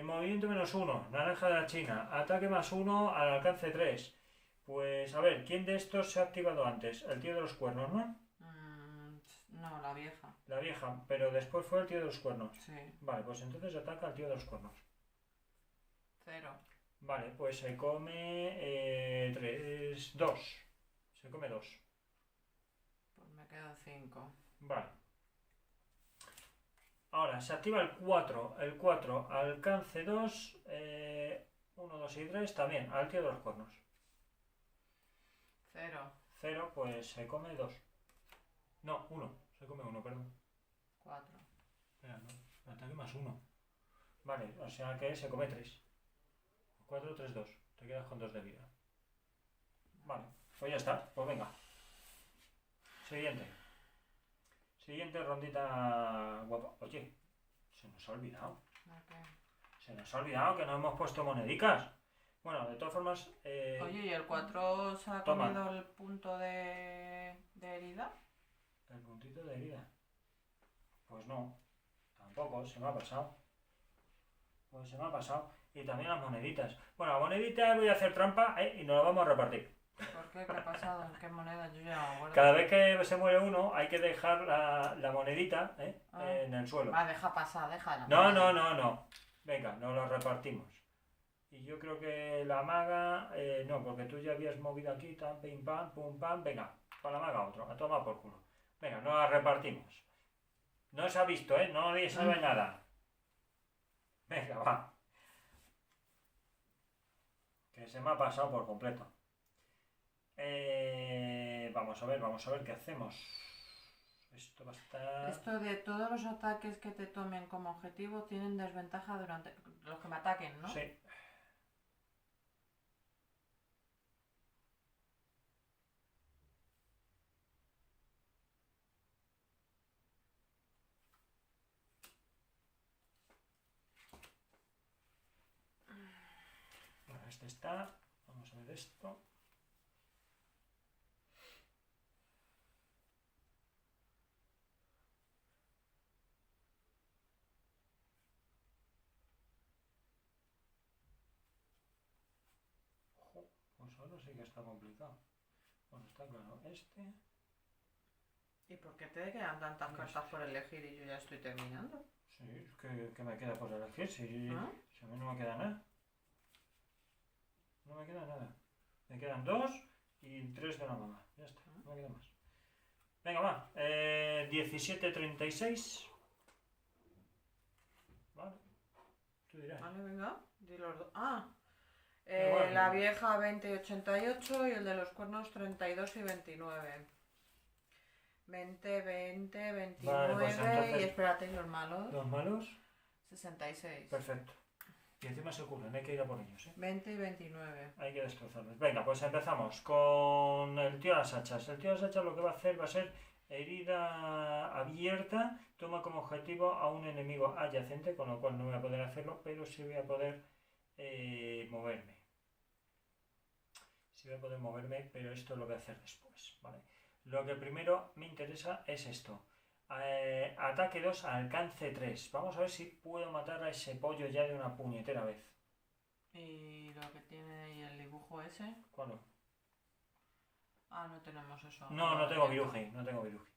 Movimiento menos 1, naranja de la China. Ataque más 1 al alcance 3. Pues a ver, ¿quién de estos se ha activado antes? El tío de los cuernos, ¿no? No, la vieja. La vieja, pero después fue el tío de los cuernos. Sí. Vale, pues entonces ataca al tío de los cuernos. 0. Vale, pues se come 3, 2. Se come 2. Pues me quedan 5. Vale. Ahora, se activa el 4. El 4, alcance 2. 1, 2 y 3 también, al tío de los cuernos. 0. 0, pues se come 2. No, 1. Se come 1, perdón. 4. Espera, no. Ataque más 1. Vale, o sea que se come 3. 4, 3, 2. Te quedas con 2 de vida. Vale, pues ya está. Pues venga. Siguiente. Siguiente rondita guapa. Oye, se nos ha olvidado. Okay. Se nos ha olvidado que no hemos puesto monedicas. Bueno, de todas formas... Oye, ¿y el 4 se ha toma. comido el punto de herida? El puntito de herida. Pues no. Tampoco, se me ha pasado. Pues se me ha pasado. Y también las moneditas. Bueno, la monedita voy a hacer trampa y nos la vamos a repartir. ¿Por qué? ¿Qué ha pasado? ¿En qué moneda? Yo ya no me acuerdo. Cada vez que se muere uno hay que dejar la monedita en el suelo. Va, deja pasar, déjala. No. Venga, nos lo repartimos. Y yo creo que la maga... no, porque tú ya habías movido aquí, tan, pim, pam, pum, pam. Venga, para la maga otro, a tomar por culo. Venga, nos la repartimos. No se ha visto, nadie sabe nada. Venga, va. Que se me ha pasado por completo. Vamos a ver qué hacemos. Esto va a estar... Esto de todos los ataques que te tomen como objetivo tienen desventaja durante... Los que me ataquen, ¿no? Sí. Bueno, este está... Vamos a ver esto. Pues ahora sí que está complicado. Bueno, está claro. Este... ¿Y por qué te quedan tantas cartas por elegir y yo ya estoy terminando? Sí, es que me queda por elegir. Si ¿Ah? a mí no me queda nada. No me queda nada. Me quedan 2 y 3 de la mamá. Ya está, no me queda más. Venga, va. 17-36. Vale. Tú dirás. Vale, venga. Di los dos. Ah, Igual, La ¿no? vieja 20 y 88 y el de los cuernos 32 y 29. 20, 20, 29 Vale, pues entonces, y espérate, ¿y los malos? los malos, 66. perfecto. Y encima se curan, hay que ir a por ellos, ¿eh? 20 y 29. Hay que destrozarlos. Venga, pues empezamos con el tío de las hachas. El tío de las hachas lo que va a hacer va a ser herida abierta. Toma como objetivo a un enemigo adyacente, con lo cual no voy a poder hacerlo, pero sí voy a poder moverme. Sí voy a poder moverme, pero esto lo voy a hacer después, ¿vale? Lo que primero me interesa es esto. Ataque 2, alcance 3. Vamos a ver si puedo matar a ese pollo ya de una puñetera vez. ¿Y lo que tiene ahí el dibujo ese? ¿Cuándo? Ah, no tenemos eso. No tengo viruji, no tengo viruji.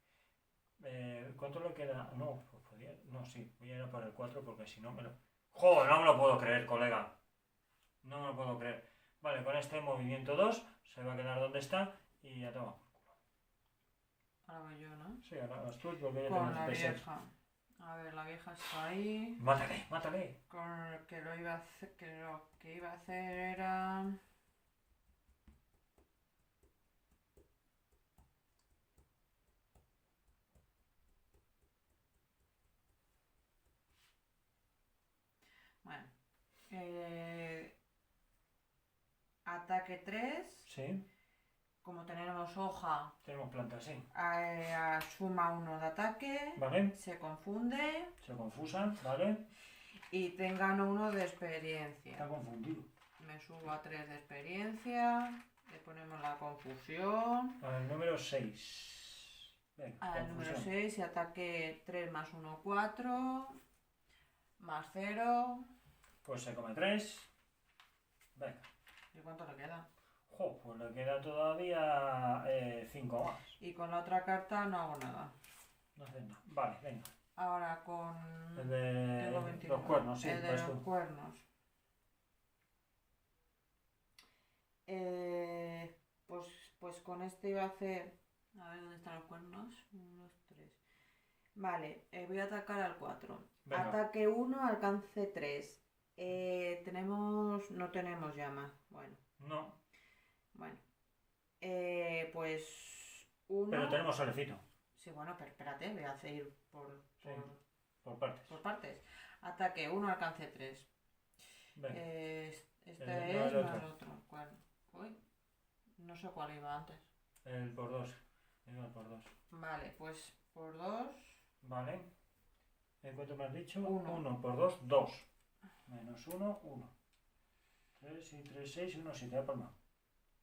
¿Cuánto le queda? No, pues podría... No, sí, voy a ir a por el 4 porque si no me lo... ¡Joder, no me lo puedo creer, colega! No me lo puedo creer. Vale, con este movimiento 2 se va a quedar donde está y ya toma por culo. Ahora voy yo, ¿no? Sí, ahora vas tú porque ya Con tengo la 36. vieja. A ver, la vieja está ahí. Mátale, mátale. Con que lo iba a hacer, que lo que iba a hacer era... Bueno. Ataque 3. Sí, Como tenemos hoja, tenemos plantas, sí. suma 1 de ataque. Vale, Se confunde. se confusan, ¿vale? Y tengan 1 de experiencia. Está confundido. Me subo a 3 de experiencia. Le ponemos la confusión. Al número 6. Venga, Al número confusión. 6 y ataque 3 más 1, 4. Más 0. Pues se come 3. Venga. ¿Y cuánto le queda? Jo, pues le queda todavía 5 más. Y con la otra carta no hago nada. No haces nada. Vale, venga. Ahora con... El de Tengo 29. los cuernos, sí, El de vas los tú. cuernos. Pues con este iba a hacer... A ver, ¿dónde están los cuernos? 1, 2, 3. Vale, voy a atacar al 4. Venga. Ataque 1, alcance 3. No tenemos llama. Bueno. Pues 1. Pero tenemos solecito. Sí, bueno, pero espérate, voy a hacer Sí. Por partes. por partes. Ataque 1, alcance 3. Venga. Este No, es el más otro. el otro. ¿Cuál? Uy, no sé cuál iba antes. El por 2. Venga, por 2. Vale, pues por 2. Vale. ¿Cuánto me has dicho? Uno. 1 por 2, 2. Menos 1, 1. 3 y 3, 6 y 1, 7. Ya palmado.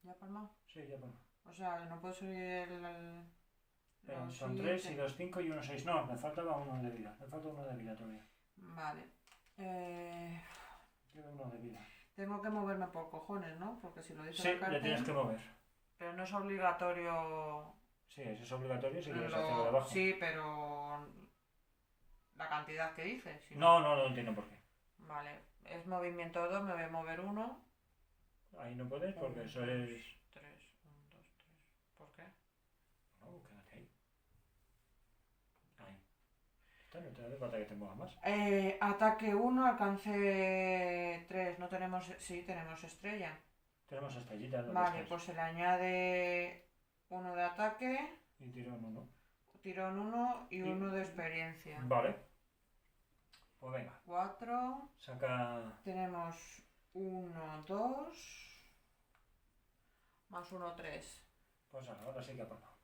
¿Ya palmado? Sí, ya palmado. O sea, no puedo subir los Son 3 y siguientes. 2, 5 y 1, 6. No, me faltaba 1 de vida. Me falta 1 de vida todavía. Vale. Queda 1 de vida. Tengo que moverme por cojones, ¿no? Porque si lo dice Sí, la carta... le tienes que mover. Pero no es obligatorio... Sí, eso es obligatorio si quieres hacerlo de abajo. Sí, pero... La cantidad que dice. Si no... No entiendo por qué. Vale. Es movimiento 2, me voy a mover 1. Ahí no puedes porque eso es... 3, 1, 2, 3. ¿Por qué? No, quédate ahí. Ahí. Está, no te hace falta que te muevas más. Ataque 1, alcance 3. No tenemos... Sí, tenemos estrella. Tenemos estrellitas. ¿Dónde Vale, estás? pues se le añade 1 de ataque, Y tirón 1. tirón 1 y 1 de experiencia. Vale. Pues venga. 4. Saca... Tenemos 1, 2. Más 1, 3. Pues ahora sí que ha palmado.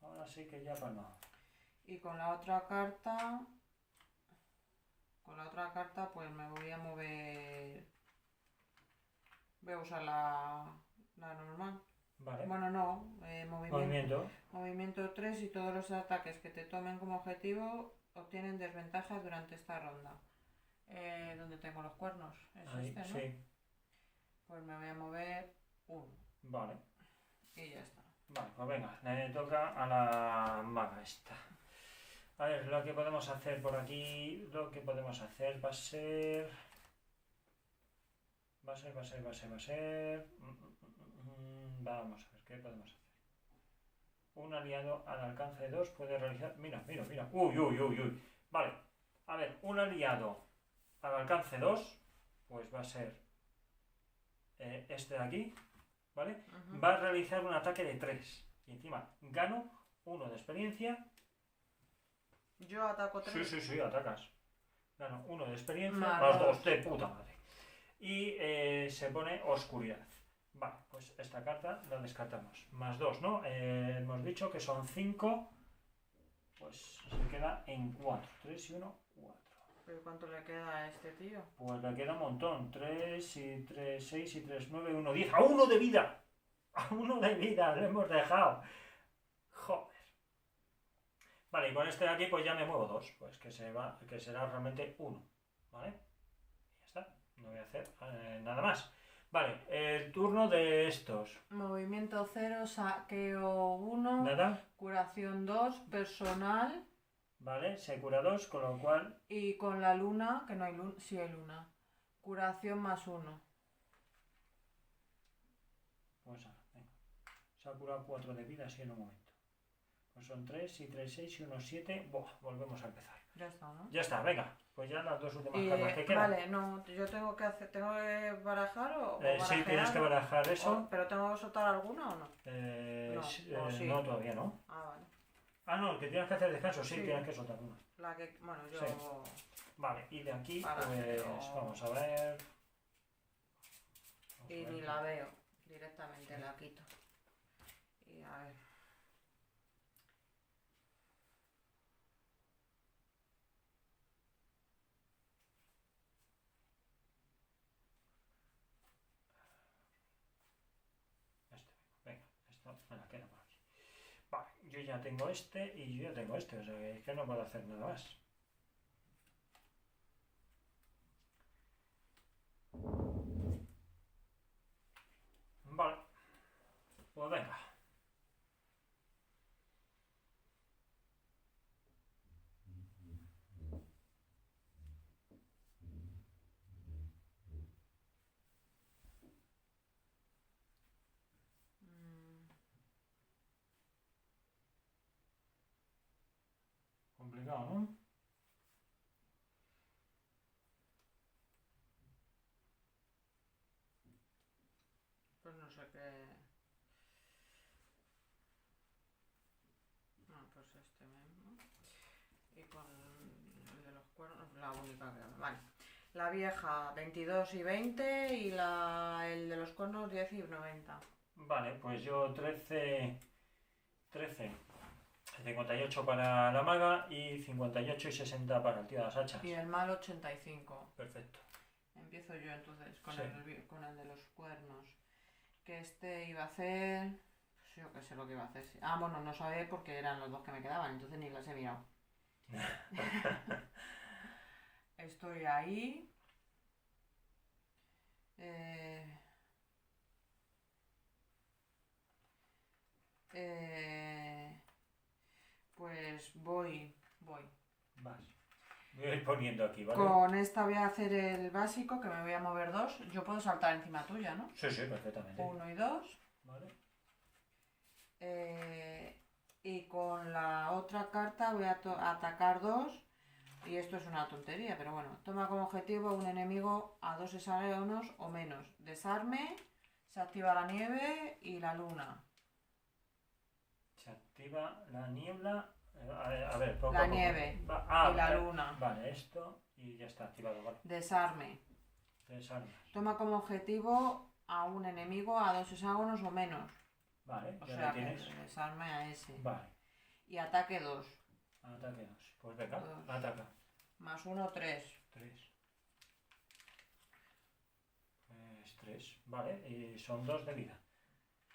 Ahora sí que ya ha palmado. Y con la otra carta... pues me voy a mover... Voy a usar la normal. Vale. Bueno, no, Movimiento. movimiento 3 y todos los ataques que te tomen como objetivo obtienen desventajas durante esta ronda. ¿Dónde tengo los cuernos? Es Ahí, este, ¿no? sí. Pues me voy a mover 1 Vale. y ya está. Vale, pues venga. Le toca a la maga esta. A ver, lo que podemos hacer por aquí... Lo que podemos hacer va a ser... Vamos a ver, ¿qué podemos hacer? Un aliado al alcance de 2 puede realizar... Mira. Uy. Vale. A ver, un aliado al alcance 2, pues va a ser este de aquí, ¿vale? Ujú. Va a realizar un ataque de 3. Y encima gano 1 de experiencia. Yo ataco 3. Sí, atacas. Gano 1 de experiencia, Más más dos. 2 de puta madre. Y se pone oscuridad. Vale, pues esta carta la descartamos. Más 2, ¿no? Hemos dicho que son 5. Pues se queda en 4. 3 y 1, 4. ¿Pero cuánto le queda a este tío? Pues le queda un montón. 3 y 3, 6 y 3, 9, 1, 10. ¡A 1 de vida! ¡A 1 de vida! ¡Le hemos dejado! Joder. Vale, y con este de aquí pues ya me muevo 2. Pues que será realmente 1. ¿Vale? Y ya está. No voy a hacer nada más. Vale, el turno de estos. Movimiento 0, saqueo 1, Nada. curación 2, personal Vale, se cura 2, con lo cual... y con la luna, que no hay luna, sí hay luna. Curación más 1. Pues ahora, venga. Se ha curado 4 de vida así en un momento. Pues son 3 y 3, 6 y 1, 7. Buah, volvemos a empezar. Ya está, ¿no? Ya está, venga. Pues ya las 2 últimas cartas que quedan. Vale, no, yo tengo que barajar o Sí, barajear, tienes que barajar eso. ¿Pero tengo que soltar alguna o no? No, sí. No, todavía no. Ah, vale. Ah, no, que tienes que hacer descanso, sí, Sí. tienes que soltar una. La que, bueno, yo... Sí. Vale, y de aquí, Barajeo. pues vamos a ver. Y ni la veo, directamente la quito. Y a ver... Venga, esto me la queda por aquí. Vale, yo ya tengo este y yo ya tengo este, o sea que es que no puedo hacer nada más. Vale, pues venga. Complicado, ¿no? Pues no sé qué... No, pues este mismo. Y con el de los cuernos, la única que... Vale. La vieja 22 y 20 y el de los cuernos 10 y 90. Vale, pues yo 13, 58 para la maga y 58 y 60 para el tío de las hachas. Y el mal 85. Perfecto. Empiezo yo entonces con, Sí. con el de los cuernos. Que este iba a hacer... Pues yo qué sé lo que iba a hacer. Ah, bueno, no sabía porque eran los dos que me quedaban, entonces ni las he mirado. Estoy ahí. Pues voy. Vas. Voy a ir poniendo aquí, ¿vale? Con esta voy a hacer el básico, que me voy a mover 2. Yo puedo saltar encima tuya, ¿no? Sí, perfectamente. 1 y 2. Vale. Y con la otra carta voy a atacar 2. Y esto es una tontería, pero bueno. Toma como objetivo a un enemigo a 2 hexágonos o menos. Desarme, se activa la nieve y la luna. Se activa la niebla. A ver, poco La a poco. nieve y la luna. Vale, esto y ya está activado, vale. Desarme. Desarmas. Toma como objetivo a un enemigo a 2 hexágonos o menos. Vale, O ya sea lo que tienes. desarme a ese. Vale, Y ataque 2. ataque 2. Pues venga, Dos. ataca. Más 1, 3. 3. Pues 3, vale, y son 2 de vida.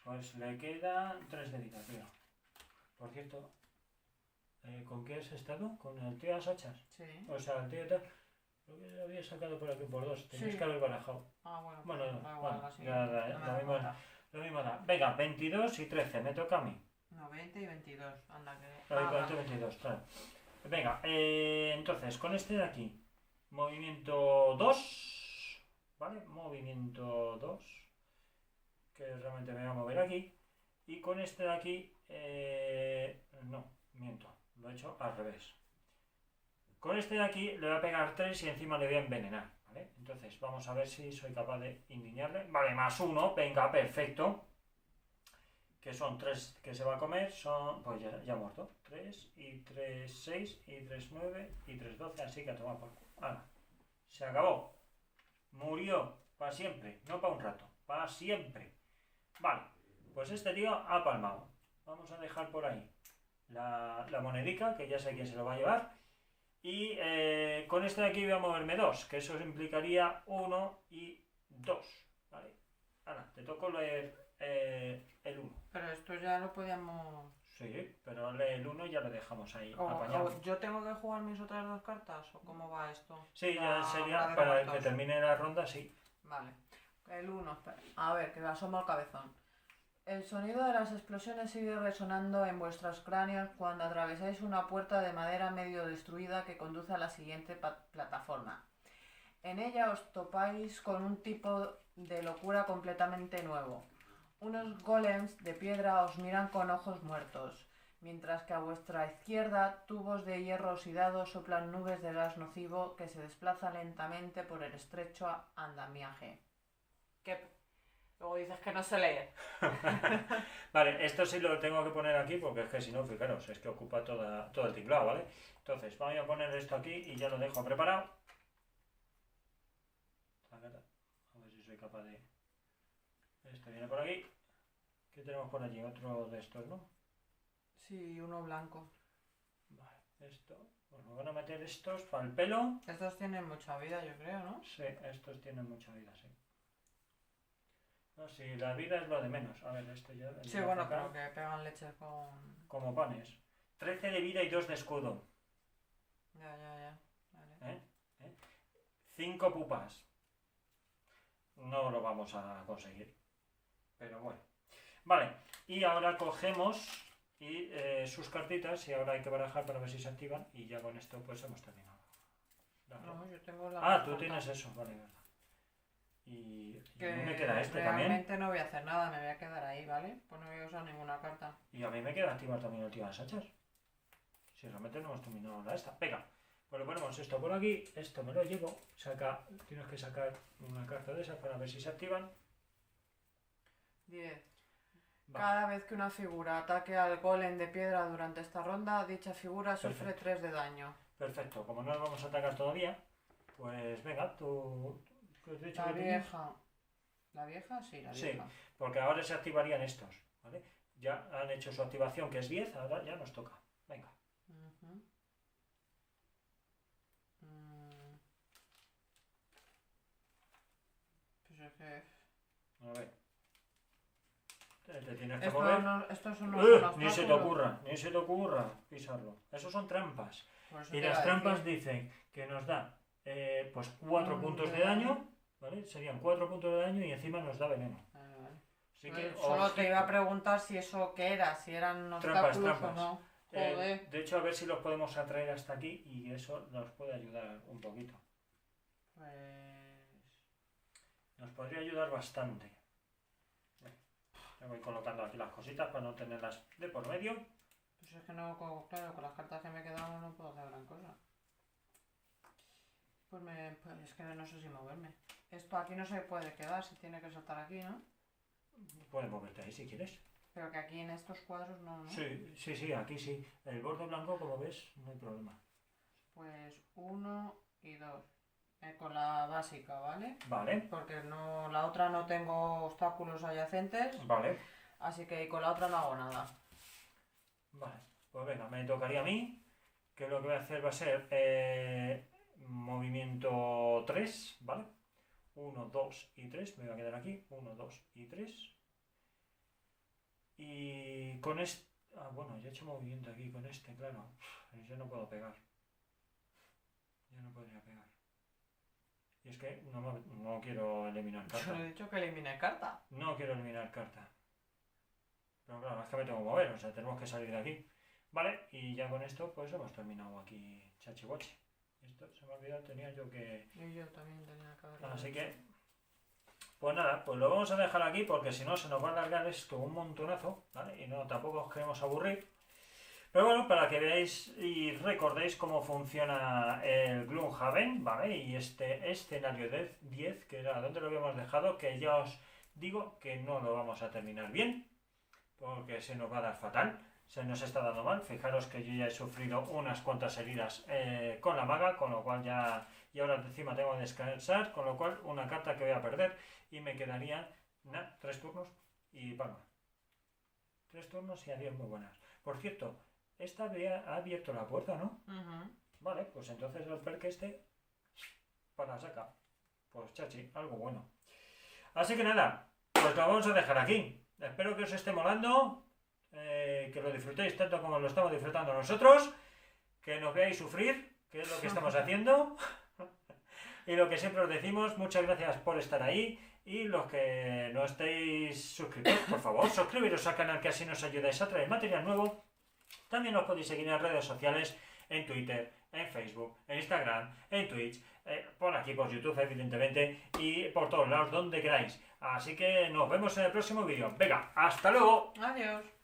Pues le quedan 3 de vida, tío. Por cierto, ¿con qué has estado? ¿Con el tío de las hachas? Sí. O sea, el tío de... Lo que había sacado por aquí por 2. Tenías Sí. que haber barajado. Ah, bueno. Bueno, pues da igual, bueno, así. ya, No me lo da mismo, cuenta. lo mismo da. Venga, 22 y 13, me toca a mí. No, 20 y 22. Anda, que... Vale, Ah, 20 y vale. 22, claro. Venga, entonces, con este de aquí, movimiento 2, ¿vale? Movimiento 2, que realmente me voy a mover aquí. Y con este de aquí, no, miento, lo he hecho al revés. Con este de aquí le voy a pegar 3 y encima le voy a envenenar. ¿Vale? Entonces, vamos a ver si soy capaz de indignarle. Vale, más 1, venga, perfecto. Que son 3 que se va a comer, son, pues ya muerto. 3 y 3, 6 y 3, 9 y 3, 12, así que a tomar por culo. Ahora, se acabó. Murió para siempre, no para un rato, para siempre. Vale, pues este tío ha palmado. Vamos a dejar por ahí la monedica, que ya sé quién se lo va a llevar. Y con este de aquí voy a moverme 2, que eso implicaría 1 y 2. ¿Vale? Ahora, te toco leer el 1. Pero esto ya lo podíamos... Sí, pero el 1 ya lo dejamos ahí apañado. O ¿yo tengo que jugar mis otras 2 cartas? ¿O cómo va esto? Sí, ya sería de para muertos. que termine la ronda, sí. Vale. El 1, espera. A ver, que me asomo al cabezón. El sonido de las explosiones sigue resonando en vuestros cráneos cuando atravesáis una puerta de madera medio destruida que conduce a la siguiente plataforma. En ella os topáis con un tipo de locura completamente nuevo. Unos golems de piedra os miran con ojos muertos, mientras que a vuestra izquierda tubos de hierro oxidado soplan nubes de gas nocivo que se desplazan lentamente por el estrecho andamiaje. ¿Qué? Luego dices que no se lee. Vale, esto sí lo tengo que poner aquí porque es que si no, fijaros, es que ocupa todo el tinglado, ¿vale? Entonces, voy a poner esto aquí y ya lo dejo preparado. A ver si soy capaz de... Esto viene por aquí. ¿Qué tenemos por allí? Otro de estos, ¿no? Sí, uno blanco. Vale, esto. Pues me van a meter estos para el pelo. Estos tienen mucha vida, yo creo, ¿no? Sí, estos tienen mucha vida, sí. No, sí, la vida es lo de menos. A ver, esto ya... Sí, bueno, pero que pegan leche con... Como panes. 13 de vida y 2 de escudo. Ya. Vale. 5 pupas. No lo vamos a conseguir. Pero bueno. Vale, y ahora cogemos sus cartitas y ahora hay que barajar para ver si se activan y ya con esto pues hemos terminado. No, yo tengo la... Tú tienes eso, vale, verdad. Y Que a mí me queda este realmente también. no voy a hacer nada, me voy a quedar ahí, ¿vale? Pues no voy a usar ninguna carta. Y a mí me queda activar también el tío de las hachas. Si realmente no hemos terminado la esta. Venga, pues le ponemos esto por aquí, esto me lo llevo. Tienes que sacar una carta de esas para ver si se activan. 10. Va. Cada vez que una figura ataque al golem de piedra durante esta ronda, dicha figura sufre 3 de daño. Perfecto, como no nos vamos a atacar todavía, pues venga, tú... ¿Qué has dicho La que tenías? vieja. ¿La vieja? Sí, la Sí. vieja. Porque ahora se activarían estos, ¿vale? Ya han hecho su activación, que es 10, ahora ya nos toca. Venga. Ujú. Pues es que... A ver. Te tienes que Esto mover. estos son unos Ni se te ocurra pisarlo. Esos son trampas. Y las trampas dicen que nos da pues 4 puntos de daño, ¿vale? Serían 4 puntos de daño y encima nos da veneno. Vale. Así que, Solo te iba a preguntar si eso qué era, si eran obstáculos o no. Joder. de hecho, a ver si los podemos atraer hasta aquí y eso nos puede ayudar un poquito. Pues... Nos podría ayudar bastante. Me voy colocando aquí las cositas para no tenerlas de por medio. Pues es que no, claro, con las cartas que me quedaban no puedo hacer gran cosa. Pues es que no sé si moverme. Esto aquí no se puede quedar, se tiene que soltar aquí, ¿no? Puedes moverte ahí si quieres. Pero que aquí en estos cuadros no, ¿no? Sí, aquí sí. El borde blanco, como ves, no hay problema. Pues 1 y 2. Con la básica, ¿vale? Vale. Porque no, la otra no tengo obstáculos adyacentes. Vale. Así que con la otra no hago nada. Vale. Pues venga, me tocaría a mí. Que lo que voy a hacer va a ser movimiento 3, ¿vale? 1, 2 y 3. Me voy a quedar aquí. 1, 2 y 3. Y con este... bueno, ya he hecho movimiento aquí con este, claro. Yo no puedo pegar. Yo no podría pegar. Y es que no quiero eliminar carta. Yo no he dicho que elimine carta. No quiero eliminar carta. Pero claro, es que me tengo que mover, o sea, tenemos que salir de aquí. Vale, y ya con esto pues hemos terminado aquí chachihuachi. Esto se me ha olvidado, tenía yo que... Y yo también tenía que haber... Así que... Pues nada, pues lo vamos a dejar aquí porque si no se nos va a alargar esto un montonazo, ¿vale? Y no, tampoco os queremos aburrir. Pero bueno, para que veáis y recordéis cómo funciona el Gloomhaven, ¿vale? Y este escenario de 10, que era donde lo habíamos dejado, que ya os digo que no lo vamos a terminar bien, porque se nos va a dar fatal, se nos está dando mal. Fijaros que yo ya he sufrido unas cuantas heridas con la maga, con lo cual ya... Y ahora encima tengo que descansar, con lo cual una carta que voy a perder y me quedarían 3 turnos y palma. 3 turnos y adiós muy buenas. Por cierto, esta ha abierto la puerta, ¿no? Vale, pues entonces el perk para saca. Pues chachi, algo bueno. Así que nada, pues lo vamos a dejar aquí. Espero que os esté molando, que lo disfrutéis tanto como lo estamos disfrutando nosotros, que nos veáis sufrir, que es lo que estamos haciendo. Y lo que siempre os decimos, muchas gracias por estar ahí. Y los que no estéis suscritos, por favor, suscribiros al canal, que así nos ayudáis a traer material nuevo. También os podéis seguir en las redes sociales, en Twitter, en Facebook, en Instagram, en Twitch, por aquí, por YouTube, evidentemente, y por todos lados, donde queráis. Así que nos vemos en el próximo vídeo. Venga, hasta luego. Adiós.